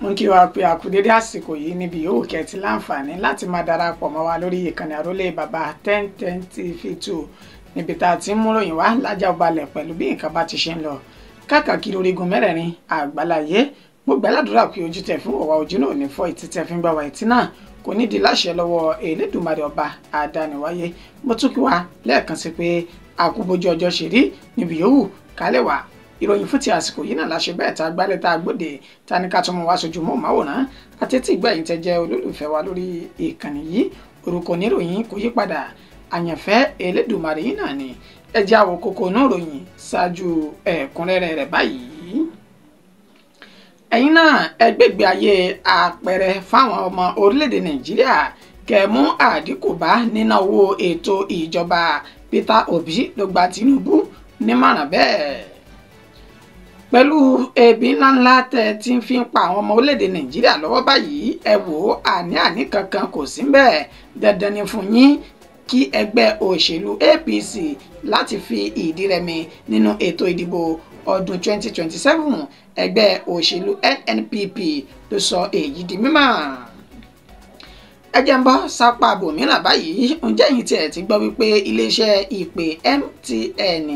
mo kí wa pé a kú dédé àsìkò yìí níbi yòówù kẹ́ ti láǹfààní láti máa darapọ̀ mọ́ wa lórí ìkànnì àrólé bàbá 1010 TV2 níbi tá a ti ń mú ròyìn wá lájà balẹ̀ pẹ̀lú bí nǹkan bá ti ṣe ń lọ káàkiri orígun mẹ́rẹ̀ẹ̀rin àgbáláyé mo gbàládùra pé ojú tẹ̀ fún ọ̀wá ojú náà ní fọ́ ìtí tẹ̀ fi ń gbà wá ìtí náà kò ní di láṣẹ lọ́wọ́ Elédùmarè ọba àdániwáyé mo tún kí wa lẹ́ẹ̀kan sí pé àkúbójú ọjọ́ ṣe rí níbi yòówù kálẹ̀ wá ìròyìn fún ti àsìkò yìí náà láṣẹ bẹ́ẹ̀ tá a gbálẹ̀ tá a gbòde tá a ní ká tó mú wá sojú mọ́ máwòrán àtẹ́tí ìgbẹ̀yìn tẹ́ jẹ́ olólùfẹ́ wa lórí ìkànnì yìí orúkọ oníròyìn kò yí padà àyànfẹ́ Elédùmarè yìí náà ni ẹ jẹ́ àwọ̀ kókó náà ròyìn ṣáájú ẹ̀kúnrẹ́rẹ́ rẹ̀ báyìí. ẹ̀yin náà ẹgbẹ́gbẹ́ ayé àpẹẹrẹ fáwọn ọmọ orílẹ̀-èdè Nàìjíríà kẹ̀mú àdínkù bá níná owó ètò ìjọba Peter Obi ló gba Tinubu nímọ̀ràn bẹ́ẹ̀. pẹ̀lú ebi ńláńlá tẹ́ ti fi ń pa àwọn ọmọ orílẹ̀-èdè Nàìjíríà lọ́wọ́ báyìí ẹ wò ó àní kankan kò sí bẹ́ẹ̀ dandan ni fún yín kí ẹgbẹ́ òṣèlú APC láti fi ìdí rẹmi nínú ètò ìdìbò ọdún 2027 ẹgbẹ́ òṣèlú NNPP ló sọ èyí di mímọ̀. ẹ jẹ́ ń bọ́ sápá bòmíràn báyìí ǹjẹ́ yìí tiẹ̀ ti gbọ́ wípé iléeṣẹ́ ìpè MTN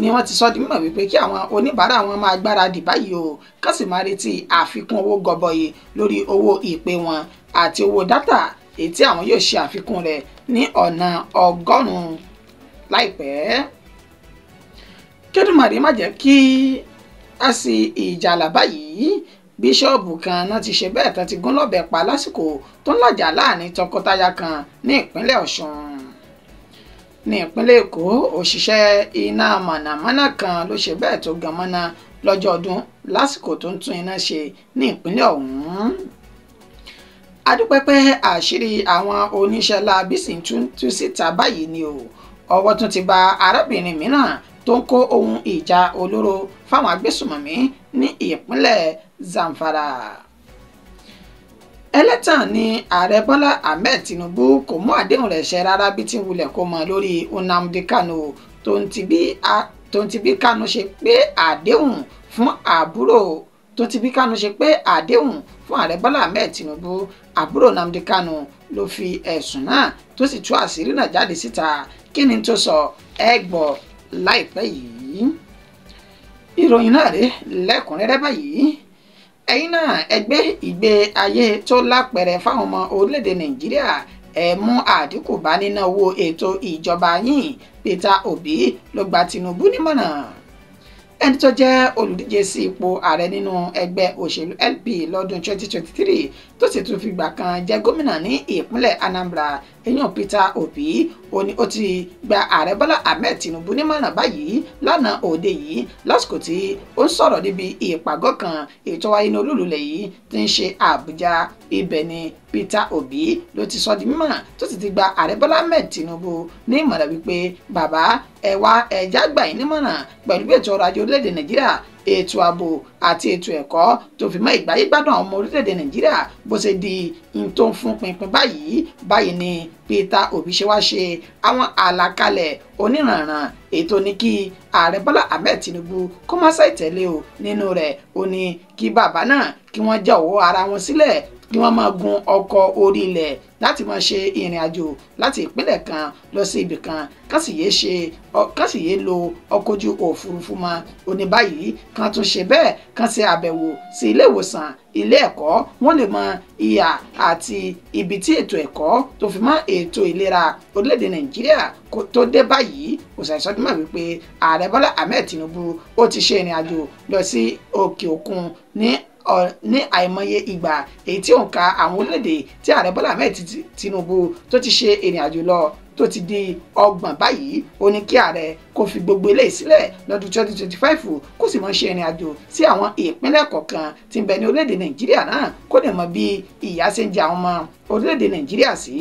ni wọ́n ti sọ di mímọ̀ wípé kí àwọn oníbàárà wọn máa gbáradì báyìí o kán sì máa retí àfikún owó gọbọi lórí owó ìpè wọn àti owó dátà èyí tí àwọn yóò ṣe àfikún rẹ̀ ní ọ̀nà 100 láìpẹ́. Kédùmarè má jẹ́ kí a sì ìjàlá báyìí bíṣọ́ọ̀bù kan náà ti ṣe bẹ́ẹ̀ tán ti gún lọ́bẹ pa lásìkò tó ń làjà láàrin tọkọtaya kan ní ìpínlẹ̀ Ọ̀ṣun. ní ìpínlẹ̀ Èkó òṣìṣẹ́ iná mọ̀nàmọ́ná kan ló ṣe bẹ́ẹ̀ tó gan mọ́ná lọ́jọ́ ọdún lásìkò tó ń tún iná ṣe ní ìpínlẹ̀ ọ̀hún. adúpẹ́pẹ́ àṣírí àwọn oníṣẹ́ láabi sì ń tú síta báyìí ni o ọwọ́ tún ti bà arábìnrin mìíràn tó ń kó ohun ìjà olóró fáwọn agbésùmọ̀mí ní ìpínlẹ̀ Zamfara. ẹlẹ́tàn ni ààrẹ Bọ́lá Ahmed Tinubu kò mú àdéhùn rẹ̀ ṣẹ rárá bí tí ń wulẹ̀ kó mọ lórí Nnamdi Kanu tó ń ti bí Kanu ṣe pé àdéhùn fún àbúrò ààrẹ Bọ́lá Ahmed Tinubu àbúrò Nnamdi Kanu ló fi ẹ̀sùn náà tó sì tú àṣírí náà jáde síta kí ni tó sọ ẹ gbọ́ láìpẹ́ yìí. ìròyìn náà rèé lẹ́kùnrẹ́rẹ́ báyìí. ẹ̀yin náà ẹgbẹ́ ìgbé ayé tó lápẹẹrẹ fáwọn ọmọ orílẹ̀-èdè Nàìjíríà ẹ mú àdínkù bá níná owó ètò ìjọba yín Peter Obi ló gba Tinubu nímọ̀ràn. ẹni tó jẹ́ olùdíje sí ipò ààrẹ nínú ẹgbẹ́ òṣèlú LP lọ́dún 2023 tó sì tún fìgbà kan jẹ́ gómìnà ní ìpínlẹ̀ Anambra èèyàn Peter Obi ó ti gba ààrẹ Bọ́lá Ahmed Tinubu nímọ̀ràn báyìí lánàá òde yìí lásìkò tí ó ń sọ̀rọ̀ níbi ìpàgọ́ kan ètò wáyé ní olúlulẹ̀ yìí tí ń ṣe Àbújá ibẹ̀ ni Peter Obi ló ti sọ di mímọ̀ tó sì ti gba ààrẹ Bọ́lá Ahmed Tinubu ní ìmọ̀ràn wípé bàbá ẹ̀já gbà yín nímọ̀ràn pẹ̀lú ètò ọrọ̀ ajé orílẹ̀-èdè Nàìjíríà ètò ààbò àti ètò ẹ̀kọ́ tó fi mọ́ ìgbáyégbádùn àwọn ọmọ orílẹ̀-èdè Nàìjíríà bó ṣe di n tó ń fún pinpin báyìí ni Peter Obi ṣe wá ṣe àwọn àlàkalẹ̀ oníranran ètò ní kí ààrẹ Bọ́lá Ahmed Tinubu kó má ṣàìtẹ̀lé o nínú rẹ̀ ó ní kí bàbá náà kí wọ́n jọ̀wọ́ ara wọn sílẹ̀ kí wọ́n máa gun ọkọ̀ orí ilẹ̀ láti máa ṣe ìrìn àjò láti ìpínlẹ̀ kan lọ sí ibì kan kán sì yé lo ọkọ̀ ojú òfurufú mọ́ ó ní báyìí kan tún ṣe bẹ́ẹ̀ kan ṣe àbẹ̀wò sí ilé ìwòsàn ilé ẹ̀kọ́ wọ́n lè mọ ìhà àti ibi tí ètò ẹ̀kọ́ tó fi mọ́ ètò ìlera orílẹ̀-èdè Nàìjíríà tó dé báyìí kò ṣàìsọdúnmọ̀ wípé ààrẹ Bọ́lá Ahmed Tinubu ó ti ṣe ìrìn àjò lọ sí òkè òkun ní àìmọye ìgbà èyí tí òǹkà àwọn orílẹ̀-èdè tí ààrẹ Bọ́lá Ahmed Tinubu tó ti ṣe ìrìn àjò lọ tó ti di 30 báyìí ó ní kí ààrẹ kó fi gbogbo eléyìí sílẹ̀ lọ́dún 2025 kó sì mọ́ ṣe ìrìn àjò sí àwọn ìpínlẹ̀ kọ̀ọ̀kan tí ń bẹ ní orílẹ̀-èdè Nàìjíríà náà kó lè mọ bí ìyà ṣe ń jẹ àwọn ọmọ orílẹ̀-èdè Nàìjíríà sí.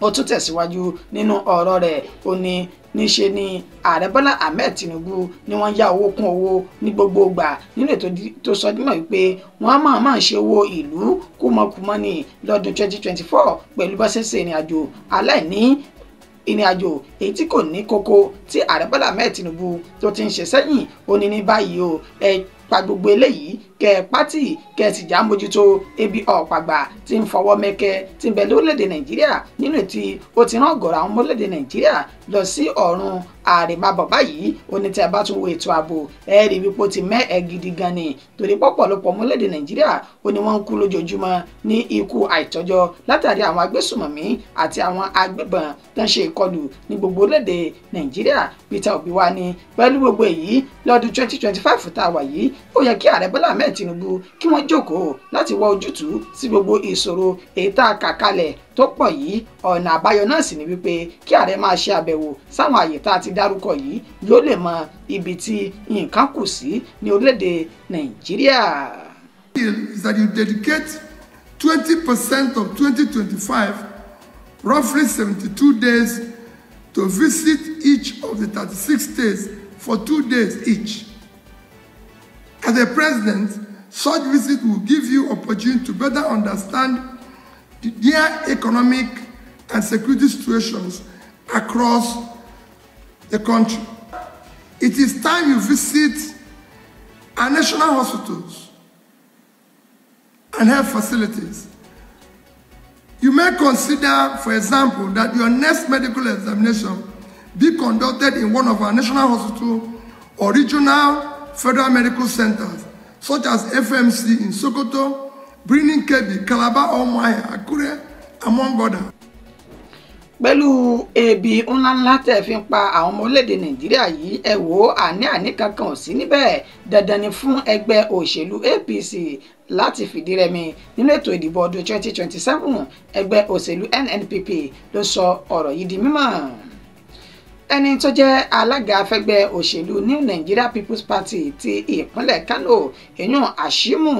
ó tún tẹ̀síwájú nínú ọ̀rọ̀ rẹ̀ ó ní níṣe ni ààrẹ Bọ́lá Ahmed Tinubu ni wọ́n yá owó kún owó ní gbogbo ìgbà nínú ètò tó sọ dímọ̀ wípé wọ́n máa ṣe owó ìlú kúmọkùmọ́ ní lọ́dún 2024 pẹ̀lú bá ṣe ìrìn àjò aláìní ìrìn àjò èyí tí kò ní kókó tí ààrẹ Bọ́lá Ahmed Tinubu tó ti ń ṣe sẹ́yìn ó ní ní báyìí o pa gbogbo eléyìí kẹ́ pátì kẹ́ sì já mójútó ebi ọ̀pàgbà tí ń fọwọ́ mẹ́kẹ́ tí ń bẹ lórílẹ̀‐èdè Nàìjíríà nínú ètí ó ti rán ọ̀gọ̀rọ̀ àwọn ọmọlẹ́dè Nàìjíríà lọ sí ọ̀run àrèmábọ̀ báyìí ó ní tí a bá tún wo ètò ààbò ẹ rí wípé ó ti mẹ́ ẹ gidi gan ni torí pọ̀pọ̀lọpọ̀ ọmọlẹ́dè Nàìjíríà ó ní wọ́n ń kú lójoojúmọ́ ní ikú àìtọ́jọ́ látàrí àwọn agbésùmọ̀mí àti àwọn agbébọn tó ń ṣe ìkọlù ní gbogbo orílẹ̀-èdè Nàìjíríà. Peter Obi wá ní pẹ̀lú gbogbo èyí lọ́dún 2025 tá a wà yìí ó yẹ kí ààrẹ Bọ́lá Ahmed Tinubu kí wọ́n jókòó láti wá ojútùú sí gbogbo ìṣòro èyí tá a kà kalẹ̀ tó pọ̀ yìí. Ọ̀nà àbáyọ náà sì ni wípé kí ààrẹ máa ṣe àbẹ̀wò sáwọn àyè tá a ti dárúkọ yìí yóò lè mọ ibi tí nǹkan kù sí ní orílẹ̀-èdè Nàìjíríà. Is that you dedicate 20% of 2025, roughly 72 days, to visit each of the 36 states for 2 days each. As a president, such visit will give you opportunity to better understand their economic and security situations across the country. It is time you visit our national hospitals and health facilities. You may consider, for example, that your next medical examination be conducted in one of our national hospitals or regional federal medical centers, such as FMC in Sokoto, Birnin Kebbi, Calabar, Umuahia, Akure, among others. Pẹ̀lú ebi ńláńlá tẹ̀ fi ń pa àwọn ọmọ orílẹ̀-èdè Nàìjíríà yìí ẹ wò àní kankan ò sí níbẹ̀. Dandan ni fún ẹgbẹ́ òṣèlú APC láti fìdí rẹmi nínú ètò ìdìbò ọdún 2027. Ẹgbẹ́ òṣèlú NNPP ló sọ ọ̀rọ̀ yìí di mímọ̀. Ẹni tó jẹ́ alága fẹ́gbẹ́ òṣèlú New Nigeria People's Party ti ìpínlẹ̀ Kano èyàn Ashimu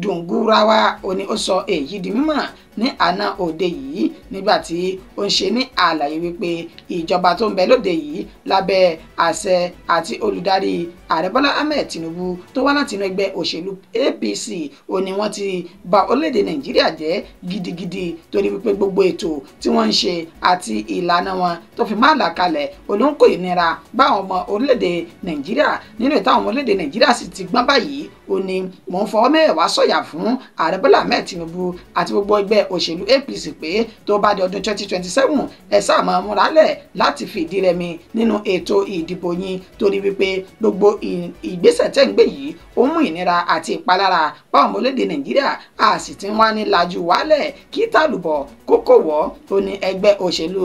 Dungurawa ó ní ó sọ èyí di mímọ̀ ní àná òde yìí nígbà tí ó ń ṣe ní àlàyé wípé ìjọba tó ń bẹ lóde yìí lábẹ́ àṣẹ àti olùdarí ààrẹ Bọ́lá Ahmed Tinubu tó wá láti inú ẹgbẹ́ òṣèlú APC ó ní wọ́n ti bà orílẹ̀-èdè Nàìjíríà jẹ́ gidigidi torí wípé gbogbo ètò tí wọ́n ń ṣe àti ìlànà wọn tó fi máa là kalẹ̀ olóńkò ìnira báwọn ọmọ orílẹ̀-èdè Nàìjíríà nínú ìtàwọn ọmọ orílẹ̀-èdè Nàìjíríà sì ti gbọ́n báyìí ó ní mò ń fọwọ́ mẹ́wàá sọ̀yà fún ààrẹ Bọ́lá Ahmed Tinubu àti gbogbo ẹgbẹ́ òṣèlú APC pé tó bá di ọdún 2027 ẹ sáà máa múra lẹ̀ láti fìdí rẹmi nínú ètò ìdìbò yín torí wípé gbogbo ìgbésẹ̀ tẹ́ ń gbé yìí ó mú ìnira àti ìpalára báwọn ọmọ orílẹ̀-èdè Nàìjíríà a sì ti wá ní lajú wálẹ̀ kí tàlùbọ̀ kókó wọ́ ó ní ẹgbẹ́ òṣèlú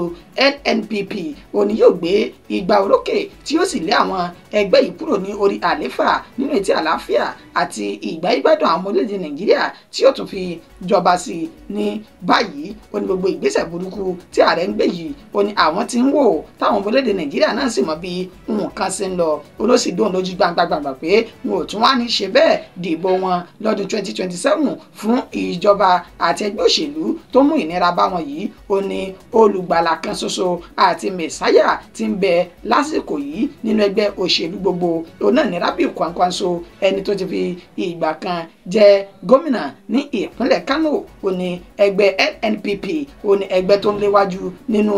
NNPP ó ní yóò gbé igba orókè tí yóò sì lé àwọn ẹgbẹ́ yìí kúrò ní orí àléfà nínú ètí àlàáfíà àti ìgbáyégbádùn àwọn ọmọ orílẹ̀-èdè Nàìjíríà tí yóò tún fi jọba sí ní báyìí ó ní gbogbo ìgbésẹ̀ burúkú tí ààrẹ ń gbé yìí ó ní àwọn tí ń wò táwọn ọmọ orílẹ̀-èdè Nàìjíríà náà sì mọ̀ bí nǹkan ṣe ń lọ olóṣèlú lójú gbangba pé wọn ò tún wá ní ṣe bẹ́ẹ̀ dìbò wọn lọ́dún 2027 fún ìjọba àti ẹgbẹ́ òṣèlú tó mú ìnira bá wọn yìí ó ní olùgbàlà kan ṣoṣo àti mẹ̀sáyà tí ń bẹ lásìkò yìí nínú ẹgbẹ́ òṣèlú gbogbo òun náà ní Rabiu Kwankwaso ẹni tó ti fi ìgbà kan jẹ́ gómìnà ní ìpínlẹ̀ Kano ó ní ẹgbẹ́ NNPP ó ní ẹgbẹ́ tó ń léwájú nínú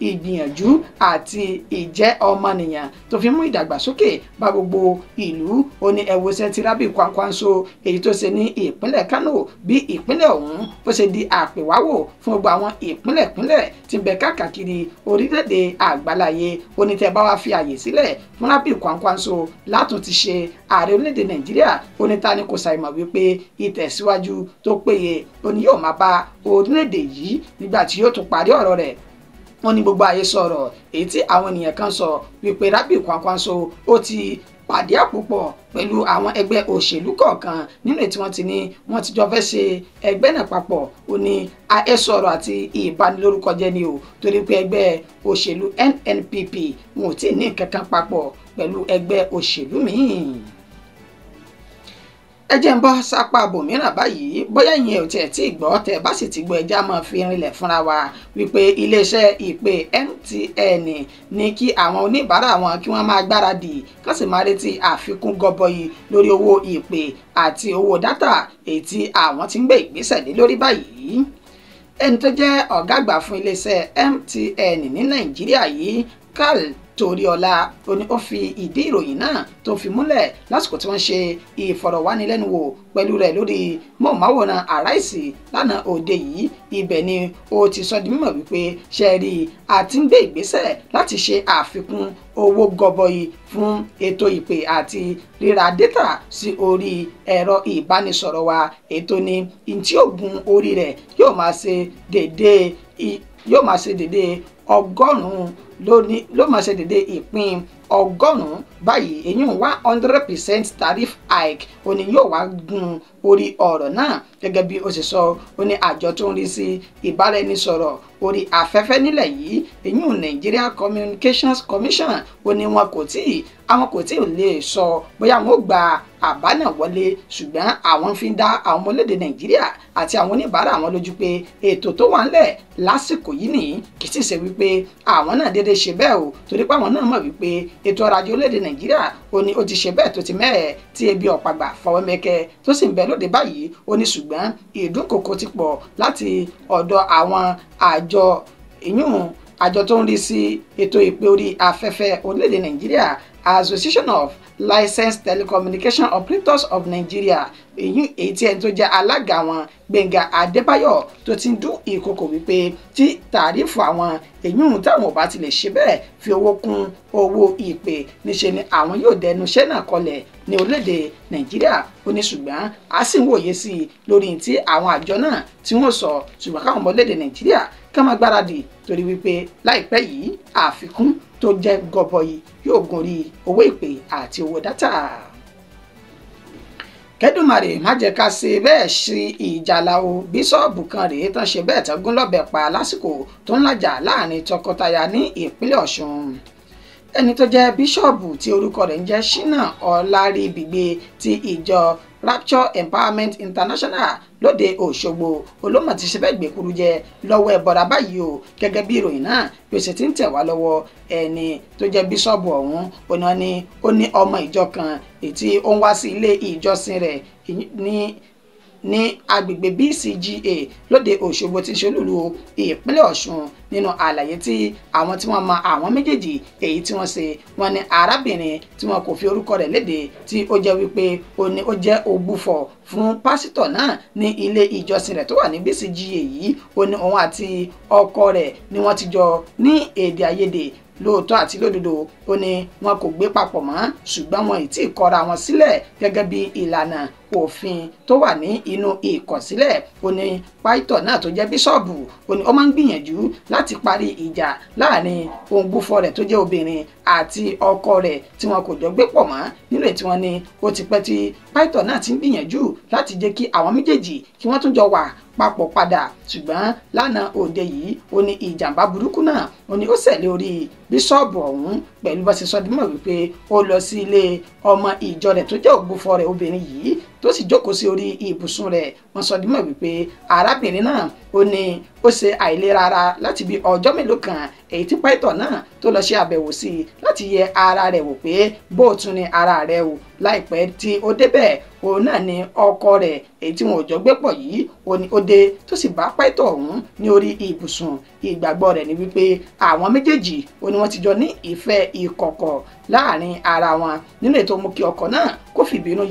ìgbìyànjú àti ìjẹ́ ọmọnìyàn tó fi mú ìdàgbàsókè bá gbogbo ìlú ó ní ẹwọ́sẹ̀ tí Rabiu Kwankwaso èyí tó ṣe ní ìpínlẹ̀ Kano bí ìpínlẹ̀ ọ̀hún ó ṣe di àpèwáwò fún gbogbo àwọn ìpínlẹ̀ tí ń bẹ káàkiri orílẹ̀-èdè àgbáláyé ó ní tẹ́ bá wá fi àyè sílẹ̀ fún Rabiu Kwankwaso látún ti ṣe ààrẹ orílẹ̀-èdè Nàìjíríà ó ní ta ni kò ṣàìmọ̀ wípé ìtẹ̀síwájú tó péye ó ní yóò máa bá orílẹ̀-èdè yìí nígbà tí yóò tún parí ọ̀rọ̀ rẹ̀ wọ́n ní gbogbo ayé sọ̀rọ̀ èyí tí àwọn ènìyàn kan sọ wípé Rabiu Kwankwaso ó ti pàdé àpòpọ̀ pẹ̀lú àwọn ẹgbẹ́ òṣèlú kọ̀ọ̀kan nínú ètí wọ́n ti ní wọ́n ti jọ fẹ́ ṣe ẹgbẹ́ náà papọ̀ ó ní àhesọ̀rọ̀ àti ìbanilórúkọjẹ́ ni o torí pé ẹgbẹ́ òṣèlú NNPP wọn ò tí ì ní kankan papọ̀ pẹ̀lú ẹgbẹ́ òṣèlú míì. ẹ jẹ́ ń bọ́ sápá bòmíràn báyìí bóyá ìyẹn ò tiẹ̀ tí ì gbọ́ tẹ̀ bá sì ti gbọ́ ẹja máa fi rinlẹ̀ fúnra wa wípé iléeṣẹ́ ìpè MTN ní kí àwọn oníbàárà wọn kí wọ́n máa gbáradì kán sì máa retí àfikún gọbọyì lórí owó ìpè àti owó dátà èyí tí àwọn ti ń gbé ìgbésẹ̀ lé lórí báyìí. ẹni tó jẹ́ ọ̀gá àgbà fún iléeṣẹ́ MTN ní Nàìjíríà yìí Karl Toríọlá ó ní ó fi ìdí ìròyìn náà tó fi múlẹ̀ lásìkò tí wọ́n ṣe ìfọ̀rọ̀wánilẹ́nuwò pẹ̀lú rẹ̀ lórí móhùnmáwòrán Arise lánàá òde yìí. Ibẹ̀ ni ó ti sọ di mímọ̀ wípé ṣe rí àti ń gbé ìgbésẹ̀ láti ṣe àfikún owó gọbọi fún ètò ìpè àti ríra dátà sí orí ẹ̀rọ ìbánisọ̀rọ̀ wa. Ètò ní ntí ògùn orí rẹ̀ yóò máa ṣe dédé ọgọ́rùn-ún ló máa ṣe dédé ìpín ọgọ́rùn-ún báyìí. èyí 100% tariff hike ó ní yóò wá gun orí ọ̀rọ̀ náà gẹ́gẹ́ bí ó ṣe sọ. ó ní àjọ tó ń rí sí ìbáraẹnisọ̀rọ̀ orí afẹ́fẹ́ nílẹ̀ yìí èyí Nigeria Communications Commission ó ní àwọn kò tí ì lè sọ bóyá wọn ó gba àbá náà wọlé, ṣùgbọ́n àwọn fi ń dá àwọn ọmọ orílẹ̀-èdè Nàìjíríà àti àwọn oníbàárà àwọn lójú pé ètò tó wà ńlẹ̀ lásìkò yìí nìyí kì í sì ṣe wípé àwọn náà déédéé ṣe bẹ́ẹ̀ o, torí pé àwọn náà mọ̀ wípé ètò ọrọ̀ ajé orílẹ̀-èdè Nàìjíríà ó ní ó ti ṣe bẹ́ẹ̀ tó ti mẹ́ẹ̀ tí ebi ọ̀pàgbà fọwọ́ mẹ́kẹ́ tó sì ń bẹ lóde báyìí. ó ní ṣùgbọ́n ìdúnkòkò ti pọ̀ láti ọ̀dọ̀ àwọn àjọ tó ń rí sí ètò ìpè orí afẹ́fẹ́ orílẹ̀-èdè Nàìjíríà, Association of Licensed Telecommunication Operators of Nigeria, èyí tí ẹni tó jẹ́ alága wọn Gbẹ́ngà Adébáyọ̀ tó ti ń dún ìkòkò wípé tí tàrífù àwọn èyí táwọn ò bá ti lè ṣe bẹ́ẹ̀ fi owó kún owó ìpè níṣe ni àwọn yóò dẹnu iṣẹ́ náà kọlẹ̀ ní orílẹ̀-èdè Nàìjíríà. ó ní ṣùgbọ́n a sì ń wòye sí i lórí tí àwọn àjọ náà tí wọ́n sọ, ṣùgbọ́n káwọn ọmọ orílẹ̀-èdè Nàìjíríà ká máa gbáradì torí wípé láìpẹ́ yìí àfikún tó jẹ́ gọbọi yóò gorí owó ìpè àti owó dátà. Kẹ́dùmarè má jẹ́ ká ṣe bẹ́ẹ̀ sí ìjàlá o. Bíṣọ̀bù kan rèé tán ṣe bẹ́ẹ̀ tán gún lọ́bẹ pa lásìkò tó ń làjà láàrin tọkọtaya ní ìpínlẹ̀ Ọ̀ṣun. ẹni tó jẹ́ bíṣọ̀bù tí orúkọ rẹ̀ ń jẹ́ Ṣínà Ọláríbìgbé ti ìjọ Rapture Empowerment International lóde Òṣogbo olómọ ti ṣe bẹ́ẹ̀ gbèkúrú jẹ lọ́wọ́ ẹbọra báyìí o, gẹ́gẹ́ bí ìròyìn náà bí ó ṣe ti ń tẹ̀ wá lọ́wọ́. ẹni tó jẹ́ bíṣọ̀bù ọ̀hún ó ní ọmọ ìjọ kan èyí ó ń wá sí ilé ìjọsìn rẹ̀ ní agbègbè BCGA lóde Òṣogbo tí ń ṣe olúlu ìpínlẹ̀ Ọ̀ṣun. nínú àlàyé tí àwọn tí wọ́n mọ àwọn méjèèjì èyí tí wọ́n ṣe, wọ́n ní arábìnrin tí wọn kò fi orúkọ rẹ̀ léde tí ó jẹ́ wípé ó jẹ́ ògbúfọ̀ fún pásítọ̀ náà ní ilé ìjọsìn rẹ̀ tó wà ní BCGA yìí. ó ní òun àti ọkọ rẹ̀ ni wọ́n ti jọ ní èdè àìyedè lóòótọ́ àti lódodo. ó ní wọn kò gbé papọ̀ mọ́, ṣùgbọ́n wọn ì tí ì kọra wọn sílẹ̀ gẹ́gẹ́ bí ìlànà òfin tó wà ní inú ìkọ̀sílẹ̀. ó ní pásítọ̀ náà tó jẹ́ bíṣọ̀bù ó ní ó máa ń gbìyànjú láti parí ìjà láàrin òǹgbùfọ̀ rẹ̀ tó jẹ́ obìnrin àti ọkọ rẹ̀ tí wọn kò jọ gbé pọ̀ mọ́, nínú ètí wọn ni ó ti pẹ́ tí pásítọ̀ náà ti ń gbìyànjú láti jẹ́ kí àwọn méjèèjì kí wọ́n tún jọ wà papọ̀ padà. ṣùgbọ́n lánàá òde yìí ó ní ìjàmbá burúkú náà ó ní ó ṣẹlẹ̀ orí bíṣọ̀bù ọ̀hún pẹ̀lú bá ṣe sọ dímọ̀ wípé ó lọ sí ilé ọmọ ìjọ rẹ̀ tó jẹ́ ògbúfọ̀ rẹ̀ obìnrin yìí tó sì jókòó sí orí ibùsùn rẹ̀. wọ́n sọ dímọ̀ wípé arábìnrin náà ó ní ó ṣe àìlera ara láti bí ọjọ́ mélòó kan, èyí tí pásítọ̀ náà tó lọ ṣe àbẹ̀wò sí i láti yẹ ara rẹ̀ wò pé bó tún ni ara rẹ̀ o. láìpẹ́ tí ó débẹ̀ òun náà ni ọkọ rẹ̀ èyí tí wọn ò jọ gbé pọ̀ yìí ó ní ó dé tó sì bá pásítọ̀ ọ̀hún ní orí ibùsùn. ìgbàgbọ́ rẹ̀ ni wípé àwọn méjèèjì ó ní wọ́n ti jọ ní ìfẹ́ ìkọ̀kọ̀ láàrin ara wọn, nínú ètò mú kí ọkọ náà kó fìbínú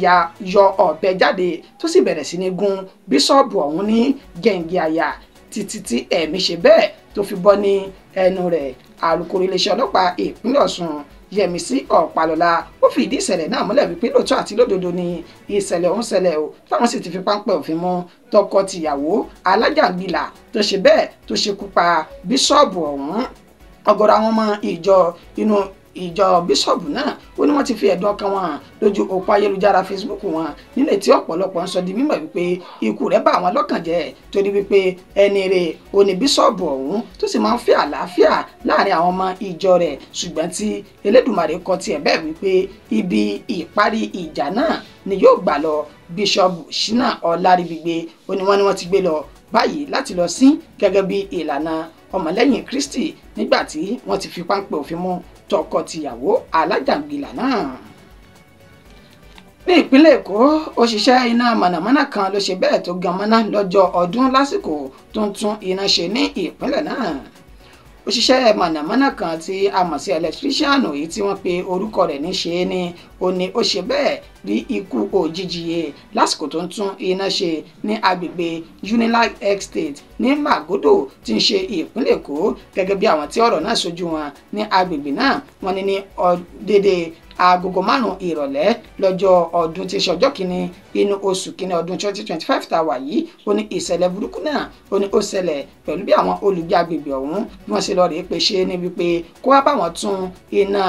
yọ ọ̀bẹ jáde tó sì bẹ̀rẹ̀ sí ní gún bíṣọ̀bù ọ̀hún ní gẹ̀ǹgẹ̀ àyà títí tí ẹ̀mí ṣe bẹ́ẹ̀ tó fi bọ́ ní ẹnu rẹ̀. alukoro iléeṣẹ́ ọlọ́pàá ìpínlẹ̀ Ọ̀ṣun Yẹmisí Ọ̀pálọ́lá ó fi ìdí ìṣẹ̀lẹ̀ náà múlẹ̀ wípé lóòótọ́ àti lódodo ni ìṣẹ̀lẹ̀ ọ̀hún ṣẹlẹ̀ o, táwọn sì ti fi páńpẹ́ òfin mú tọkọ-tìyàwó alájàngbìlà tó ṣe bẹ́ẹ̀ tó ṣekú pa bíṣọ̀bù ọ̀hún. ọ̀gọ̀rọ̀ àwọn ọmọ ìjọ bíṣọ̀bù náà ó ní wọ́n ti fi ẹ̀dùn ọkàn wọn lójú òpó ayélujára Facebook wọn, nílẹ̀ tí ọ̀pọ̀lọpọ̀ ń sọ di mímọ̀ wípé ikú rẹ̀ bá àwọn lọ́kàn jẹ́ torí wípé ẹni rẹ̀ ó ní bíṣọ̀bù ọ̀hún tó sì máa ń fẹ́ àlàáfíà láàrin àwọn ọmọ ìjọ rẹ̀, ṣùgbọ́n tí Elédùmarè kọ tiẹ̀ bẹ́ẹ̀ wípé ibi ìparí ìjà náà ni yóò gbà lọ. Bíṣọ̀bù Ṣínà Ọláríbìgbé ó ní wọ́n ti gbé lọ báyìí láti lọ sìn gẹ́gẹ́ bí ìlànà ọmọlẹ́yìn Kristi nígbà tí wọ́n ti fi páńpẹ́ òfin mú tọkọ-tìyàwó alájàngbìlà náà. ní ìpínlẹ̀ Èkó òṣìṣẹ́ iná mọ̀nàmọ́ná kan ló ṣe bẹ́ẹ̀ tó gan mọ́ná lọ́jọ́ ọdún lásìkò tó ń tún iná ṣe ní ìpínlẹ̀ náà. òṣìṣẹ́ mọ̀nàmọ́ná kan tí a mọ̀ sí ẹlẹtíríṣíànù èyí tí wọ́n pe orúkọ rẹ̀ ní ṣe ni ó ní ó ṣe bẹ́ẹ̀ rí ikú òjijì yìí lásìkò tó ń tún iná ṣe ní agbègbè Unilag Estate ní Magodo tí ń ṣe ìpínlẹ̀ Èkó gẹ́gẹ́ bí àwọn tí ọ̀rọ̀ náà ṣojú wọn ní agbègbè náà wọ́n ní dédé agogo 5 ìrọ̀lẹ́ lọ́jọ́ ọdún tí ṣe ọjọ́ kìíní inú oṣù kìíní ọdún 2025 tá a wà yìí ó ní ìṣẹ̀lẹ̀ burúkú náà ó ní ó ṣẹlẹ̀ pẹ̀lú bí àwọn olùgbé agbègbè ọ̀hún bí wọ́n ṣe lọ rèé pé ṣe níbi pé kó wá bá wọn tún iná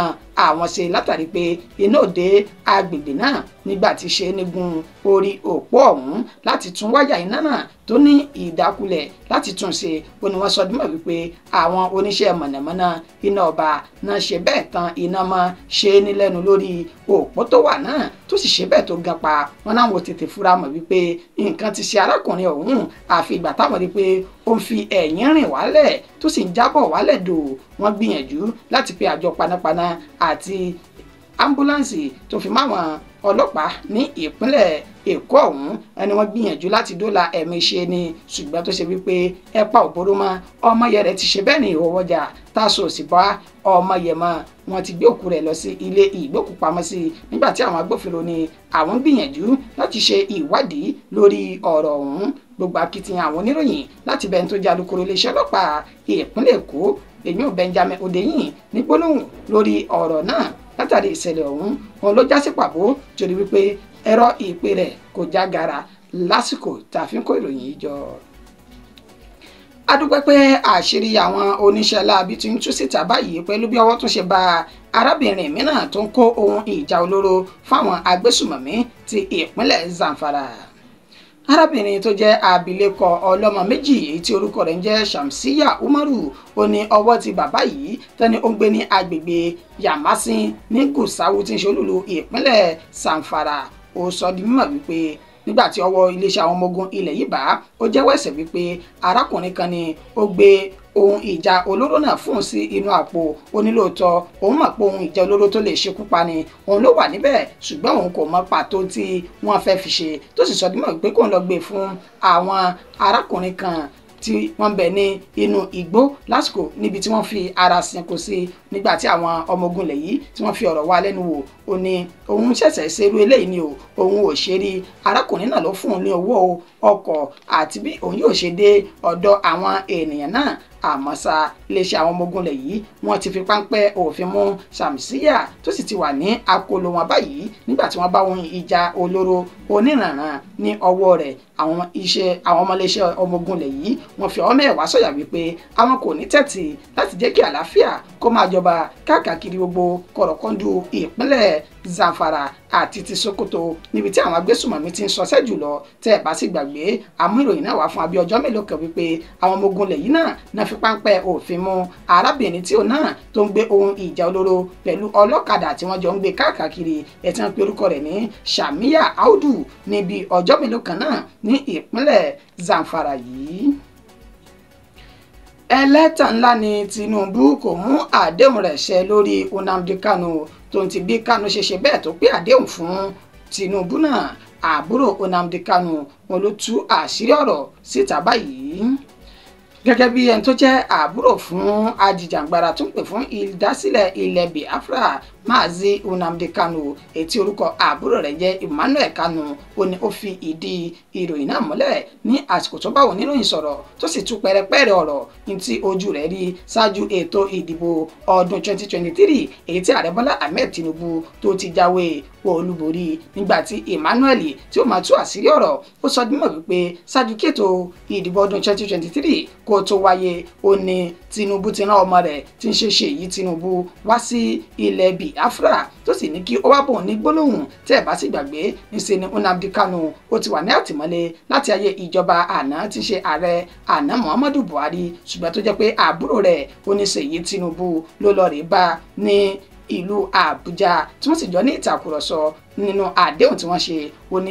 àwọn ṣe látàrí pé iná òde agbègbè náà nígbà tí ṣe nígun orí òpó ọ̀hún láti tún wáyà iná náà tó ní ìdákulẹ̀ láti tún ṣe ó ní wọ́n sọ dímọ̀ wípé àwọn oníṣẹ́ mọ̀nàmọ́ná iná ọba náà ṣe bẹ́ẹ̀ tan iná mọ́ ṣe ní lẹ́nu lórí òpó tó wà náà tó sì ṣe bẹ́ẹ̀ tó gan pa wọn náà wọ́n tètè fura mọ̀ wípé nǹkan ti ṣe arákùnrin ọ̀hún àfi ìgbà táwọn rí pé ó ń fi ẹ̀yìn rìn wálẹ̀ tó sì ń jábọ̀ wálẹ̀ dò wọ́n gbìyànjú láti pe àjọ panápaná àti ambulance tó fi máwọn ọlọ́pàá ní ìpínlẹ̀ Èkó ọ̀hún ẹni wọ́n gbìyànjú láti dóòlà ẹ̀mí ṣe ni ṣùgbọ́n tó ṣe wípé ẹ̀pà òbóró mọ́ ọmọye rẹ̀ ti ṣe bẹ́ẹ̀ ní ìhòòhòjà táṣọ òsì bá ọmọye mọ́ wọn ti gbé òkú rẹ̀ lọ sí ilé ìgbókùpamọ́sí nígbà tí àwọn agbófinró ní àwọn gbìyànjú láti ṣe ìwádìí lórí ọ̀rọ̀ ọ̀hún gbogbo akitiyan àwọn oníròyìn láti bẹni tó jẹ́ alukoro iléeṣẹ́ ọlọ́pàá ìpínlẹ̀ Èkó èyí Benjamin Hundeyin ní gbólóhùn lórí ọ̀rọ̀ náà látàrí ìṣẹ̀lẹ̀ ọ̀hún òun ló já sí pàbó torí wípé ẹ̀rọ ìpè rẹ̀ kò já gara lásìkò tá a fi ń kó ìròyìn yìí jọ. a dúpẹ́ pé àṣírí àwọn oníṣẹ́ láabi tí ń tú síta báyìí pẹ̀lú bí ọwọ́ tún ṣe bá arábìnrin mìíràn tó ń kó ohun ìjà olóró fáwọn agbésùmọ̀mí ti ìpínlẹ̀ Zamfara. arábìnrin tó jẹ́ abilékọ ọlọ́mọ méjì èyí tí orúkọ rẹ̀ ń jẹ́ Shamsiya Umaru ó ní ọwọ́ ti bàbá yìí tẹ́ni ó ń gbé ní agbègbè Yamasin ní Gusau tí ń ṣe olúlu ìpínlẹ̀ Zamfara ó sọ di mímọ̀ wípé nígbà tí ọwọ́ iléeṣẹ́ àwọn ọmọ ogun ilẹ̀ yìí bá ó jẹ́wọ́ ẹ̀ṣẹ̀ wípé arákùnrin kan ni ó gbé ohun ìjà olóró náà fún un sí inú àpò onílòótọ́ òun mọ̀ pé ohun ìjà olóró tó lè ṣekú pa ni òun ló wà níbẹ̀ ṣùgbọ́n òun kò mọ pàtó tí wọ́n fẹ́ fi ṣe tó sì sọ dímọ̀ wípé kóun lọ gbé fún àwọn arákùnrin kan tí wọ́n bẹ̀ ní inú igbó lásìkò níbi tí wọ́n fi ara sìnkú sí nígbà tí àwọn ọmọ ogun ilẹ̀ yìí tí wọ́n fi ọ̀rọ̀ wá lẹ́nu wò ó ní òun ṣẹ̀ṣẹ̀ ṣerú eléyìí ni òun ò ṣe rí arákùnrin náà ló fún un ní owó ọkọ̀ àti bí òun yóò ṣe dé ọ̀dọ̀ àwọn ènìyàn náà àmọ́ ṣá iléeṣẹ́ àwọn ọmọ ogun ilẹ̀ yìí wọ́n ti fi páńpẹ́ òfin mú Shamsiya tó sì ti wà ní akóló wọn báyìí nígbà tí wọ́n bá ohun ìjà olóró oníranran ní ọwọ́ rẹ̀ àwọn ọmọléeṣẹ́ ọmọ ogun ilẹ̀ yìí wọ́n fi ọmọ ẹ̀wá sọ̀yà wípé àwọn kò ní tẹ́tí láti jẹ́ kí àlàáfíà kó máa jọba káàkiri gbogbo kọ̀rọ̀kọ́ndù ìpínlẹ̀ Zamfara àti ti Sokoto níbi tí àwọn agbésùmọ̀mí ti ń ṣọṣẹ́ jùlọ tẹ́ ẹ̀ bá sì gbàgbé àmú ìròyìn náà wá fún abí ọjọ́ mélòó kan wípé àwọn ọmọ ogun ilẹ̀ yìí náà fi páńpẹ́ òfin mú arábìnrin tí òun náà tó ń gbé ohun ìjà olóró pẹ̀lú ọlọ́kadà tí wọ́n jọ ń gbé káàkiri ẹ̀ tí wọ́n pe orúkọ rẹ̀ ní Shamiya Audu níbi ọjọ́ mélòó kan náà ní ìpínlẹ̀ Zamfara yìí. ẹlẹ́tàn ńlá ni Tinubu kò mú àdéhùn rẹ̀ ṣẹ lórí Nnamdi Kanu tó ń ti bí Kanu ṣe ṣe bẹ́ẹ̀ tó pé àdéhùn fún Tinubu náà àbúrò Nnamdi Kanu wọn ló tú àṣírí ọ̀rọ̀ síta báyìí gẹ́gẹ́ bí ẹni tó jẹ́ àbúrò fún ajìjàǹgbara tó ń pè fún ìdásílẹ̀ ilẹ̀ Biafra Mazi Nnamdi Kanu ètí orúkọ àbúrò rẹ̀ jẹ́ Emmanuel Kanu ó ní ó fi ìdí ìròyìn náà múlẹ̀ ní àsìkò tó bá wọn oníròyìn sọ̀rọ̀ tó sì tú pẹ́rẹ́pẹ́rẹ́ ọ̀rọ̀ ní tí ojú rẹ̀ rí ṣáájú ètò ìdìbò ọdún 2023 èyí tí ààrẹ Bọ́lá Ahmed Tinubu tó ti jáwé olúborí nígbà tí Emmanuel tí ó máa tú àṣírí ọ̀rọ̀ ó sọ dímọ̀ wípé ṣáájú kí ètò ìdìbò ọdún 2023 kó tó wáyé ó ní Tinubu ti rán ọmọ rẹ̀ tí ń ṣe Ṣèyí Tinubu wá sí ilẹ̀ Biafra tó sì ní kí ó wá bọ̀ ní gbólóhùn tẹ́ ẹ̀ bá sì gbàgbé níṣẹ́ ni Nnamdi Kanu ó ti wà ní àtìmọ́lé láti ayé ìjọba àná tí ṣe ààrẹ àná Muhammadu Buhari ṣùgbọ́n tó jẹ́ pé àbúrò rẹ̀ ó ní Ṣèyí Tinubu ló lọ rèé bá ní ìlú Àbújá tí wọ́n sì jọ ní ìtàkùrọ̀sọ nínú àdéhùn tí wọ́n ṣe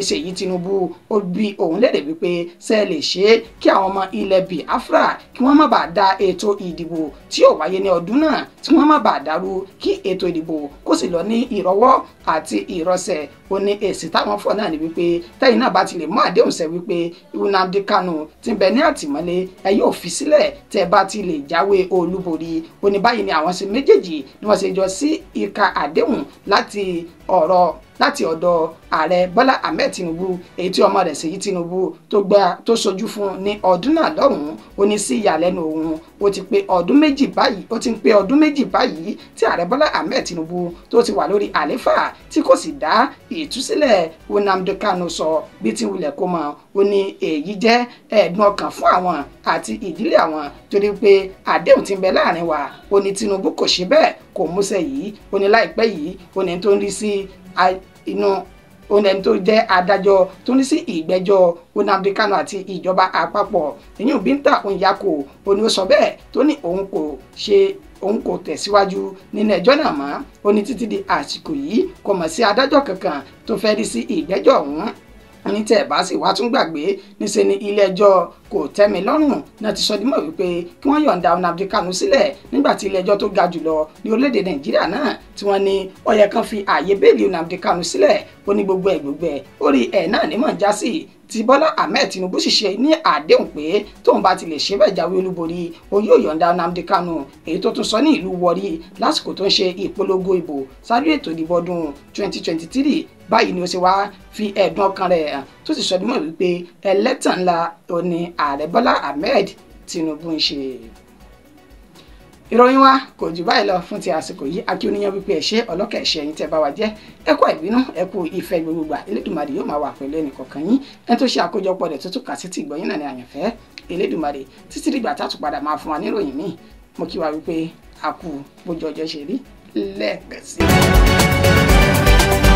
Ṣèyí Tinubu ó bi òun lédè wípé ṣe lè ṣe é kí àwọn ọmọ ilẹ̀ Biafra kí wọ́n má bàa da ètò ìdìbò tí yóò wáyé ní ọdún náà tí wọ́n má bàa dàrú kí ètò ìdìbò kó sì lọ ní ìrọwọ́ àti ìrọsẹ̀ èsì táwọn fọ̀ náà ni wípé tẹ́yìn náà bá ti lè mú àdéhùn ṣẹ wípé Nnamdi Kanu ti ń bẹ ní àtìmọ́lé ẹ yóò fi sílẹ̀ tẹ́ bá ti lè jáwé olúborí báyìí ni àwọn ṣe méjèèjì ni wọ́n ṣe jọ sí ìka àdéhùn láti ọ̀dọ̀ ààrẹ Bọ́lá Ahmed Tinubu èyí tí ọmọ rẹ̀ Ṣèyí Tinubu tó sojú fún ní ọdún náà lọ́hùn-ún sí ìyàlẹ́nu òun ó ti pé ọdún méjì báyìí tí ààrẹ Bọ́lá Ahmed Tinubu tó ti wà lórí àléfà tí kò sì dá ìtúsílẹ̀ Nnamdi Kanu sọ bí ti wulẹ̀ kó mọ̀ èyí jẹ́ ẹ̀dùn ọkàn fún àwọn àti ìdílé àwọn torí pé àdéhùn ti ń bẹ láàrin wa Tinubu kò ṣe bẹ́ẹ̀ kò múṣẹ yìí láìpẹ́ yìí tó ń rí sí ẹni tó jẹ́ adájọ́ tó ní sí ìgbẹ́jọ́ Nnamdi Kanu àti ìjọba àpapọ̀ èyí Binta Nyako ó sọ bẹ́ẹ̀ tó ní òun kò tẹ̀síwájú nínú ẹjọ́ náà mọ́ títí di àsìkò yìí kò mọ̀ sí adájọ́ kankan tó fẹ́ rí sí ìgbẹ́jọ́ ọ̀hún tẹ́ ẹ̀ bá sì wá tún gbàgbé níṣẹ́ ni ilé ẹjọ́ kò tẹ́mi lọ́rùn náà ti sọ dímọ̀ wípé kí wọ́n yọ̀ǹda Nnamdi Kanu sílẹ̀ nígbà tí ilé ẹjọ́ tó ga jùlọ ní orílẹ̀-èdè Nàìjíríà náà tí wọ́n ní ó yẹ kán fi ààyè béèlì Nnamdi Kanu sílẹ̀ gbogbo ẹ̀ orí ẹ̀ náà ní mọ̀ ń já sí tí Bọ́lá Ahmed Tinubu sì ṣe ní àdéhùn pé tóun bá ti lè ṣe bẹ́ẹ̀ jáwé olúborí yóò yọ̀ǹda Nnamdi Kanu èyí tó tún sọ ní ìlú Warri lásìkò tó ń ṣe ìpolongo ìbò ṣáájú ètò ìdìbò ọdún 2023 báyìí ni ó ṣe wá fi ẹ̀dùn ọkàn rẹ̀ hàn tó sì sọ dímọ̀ wípé ẹlẹ́tàn ńlá òní ààrẹ Bọ́lá Ahmed Tinubu ń ṣe. ìròyìn wa kò jù báyìí lọ fún ti àsìkò yìí akí oníyan wípé ẹ̀ṣẹ́ ọlọ́kẹ́ ẹ̀ṣẹ́ yín tẹ́ bá wa jẹ́ ẹ kú ìbínú ẹ kú ìfẹ́ gbogbogbà Elédùmarè yóò máa wà pẹ̀lú ẹnìkọ̀ọ̀kan yín ẹni tó ṣe àkójọpọ̀ rẹ̀ tó tún kà sí ti ìgbọ̀yìn náà ní àyànfẹ́ Elédùmarè títí dìgbà tá a tún padà máa fún wa níròyìn míì mo kí wa wípé a kú bójú ọjọ́ ṣe rí lẹ́ẹ̀kan sí i.